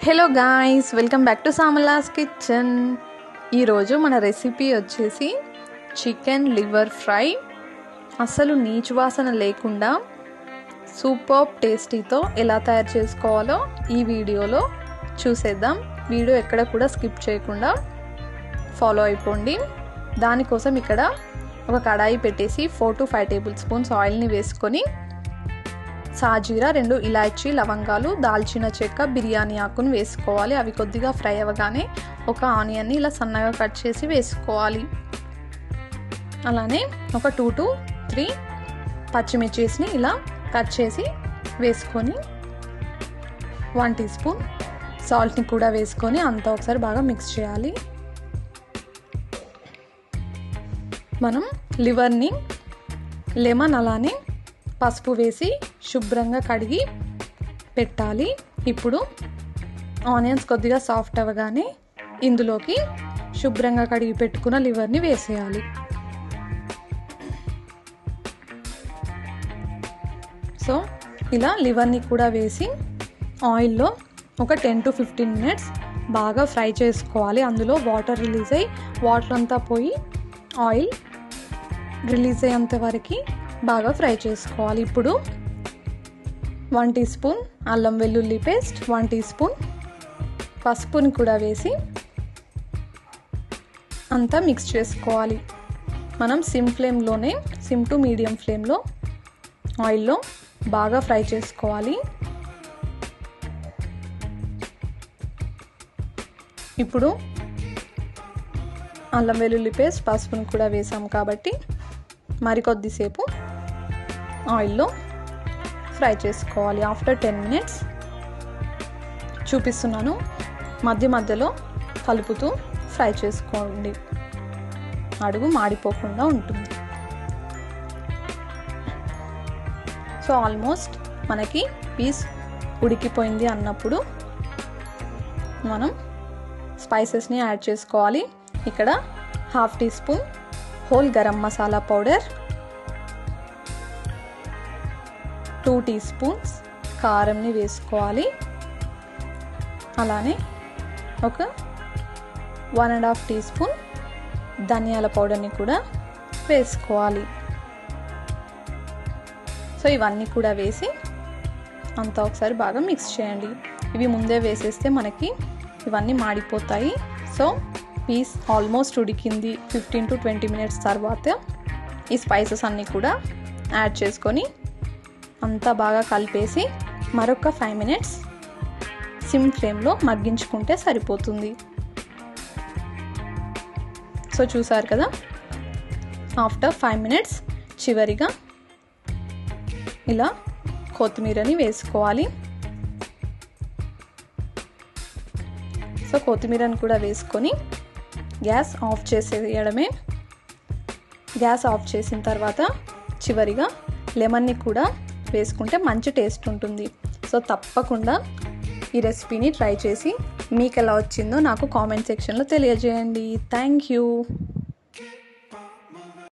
Hello guys, welcome back to సామలాస్ kitchen. ఈరోజు మన recipe వచ్చేసి చికెన్ లివర్ ఫ్రై. అసలు నీచు వాసన లేకుండా సూపర్ టేస్టీతో ఎలా తయారు చేసుకోవాలో ఈ వీడియోలో చూసేద్దాం. వీడియో ఎక్కడ కూడా స్కిప్ చేయకుండా ఫాలో అయిపోండి. దానికోసం ఇక్కడ ఒక కడాయి పెట్టేసి 4 to 5 టేబుల్ స్పూన్స్ ఆయిల్ని వేసుకొని సాజీరా, 2 ఇలాచీ, లవంగాలు, దాల్చిన చెక్క, బిర్యానీ ఆకును వేసుకోవాలి. అవి కొద్దిగా ఫ్రై అవ్వగానే ఒక ఆనియన్ని ఇలా సన్నగా కట్ చేసి వేసుకోవాలి. అలానే ఒక 2 to 3 పచ్చిమిర్చిని ఇలా కట్ చేసి వేసుకొని 1 టీ స్పూన్ సాల్ట్ని కూడా వేసుకొని అంతా ఒకసారి బాగా మిక్స్ చేయాలి. మనం లివర్ని లెమన్ అలానే పసుపు వేసి శుభ్రంగా కడిగి పెట్టాలి. ఇప్పుడు ఆనియన్స్ కొద్దిగా సాఫ్ట్ అవ్వగానే ఇందులోకి శుభ్రంగా కడిగి పెట్టుకున్న లివర్ని వేసేయాలి. సో ఇలా లివర్ని కూడా వేసి ఆయిల్లో ఒక 10 to 15 మినిట్స్ బాగా ఫ్రై చేసుకోవాలి. అందులో వాటర్ రిలీజ్ అయ్యి వాటర్ అంతా పోయి ఆయిల్ రిలీజ్ అయ్యేంత వరకు బాగా ఫ్రై చేసుకోవాలి. ఇప్పుడు 1 టీ స్పూన్ అల్లం వెల్లుల్లి పేస్ట్, 1 టీ స్పూన్ పసుపుని కూడా వేసి అంతా మిక్స్ చేసుకోవాలి. మనం సిమ్ టు మీడియం ఫ్లేమ్లో ఆయిల్లో బాగా ఫ్రై చేసుకోవాలి. ఇప్పుడు అల్లం వెల్లుల్లి పేస్ట్, పసుపుని కూడా వేసాం కాబట్టి మరికొద్దిసేపు ఆయిల్లో ఫ్రై చేసుకోవాలి. ఆఫ్టర్ 10 మినిట్స్ చూపిస్తున్నాను, మధ్య మధ్యలో కలుపుతూ ఫ్రై చేసుకోండి, అడుగు మాడిపోకుండా ఉంటుంది. సో ఆల్మోస్ట్ మనకి పీస్ ఉడికిపోయింది అన్నప్పుడు మనం స్పైసెస్ని యాడ్ చేసుకోవాలి. ఇక్కడ 1/2 teaspoon whole garam masala powder, 2 teaspoons కారంని వేసుకోవాలి. అలానే ఒక 1.5 టీ స్పూన్ ధనియాల పౌడర్ని కూడా వేసుకోవాలి. సో ఇవన్నీ కూడా వేసి అంతా ఒకసారి బాగా మిక్స్ చేయండి. ఇవి ముందే వేసేస్తే మనకి ఇవన్నీ మాడిపోతాయి. సో పీస్ ఆల్మోస్ట్ ఉడికింది. 15 to 20 మినిట్స్ తర్వాత ఈ స్పైసెస్ అన్నీ కూడా యాడ్ చేసుకొని అంతా బాగా కలిపేసి మరొక 5 మినిట్స్ సిమ్ ఫ్లేమ్లో మగ్గించుకుంటే సరిపోతుంది. సో చూసారు కదా, ఆఫ్టర్ 5 మినిట్స్ చివరిగా ఇలా కొత్తిమీరని వేసుకోవాలి. సో కొత్తిమీరని కూడా వేసుకొని గ్యాస్ ఆఫ్ చేసేయడమే. గ్యాస్ ఆఫ్ చేసిన తర్వాత చివరిగా లెమన్ని కూడా వేసుకుంటే మంచి టేస్ట్ ఉంటుంది. సో తప్పకుండా ఈ రెసిపీని ట్రై చేసి మీకు ఎలా వచ్చిందో నాకు కామెంట్ సెక్షన్లో తెలియజేయండి. Thank you.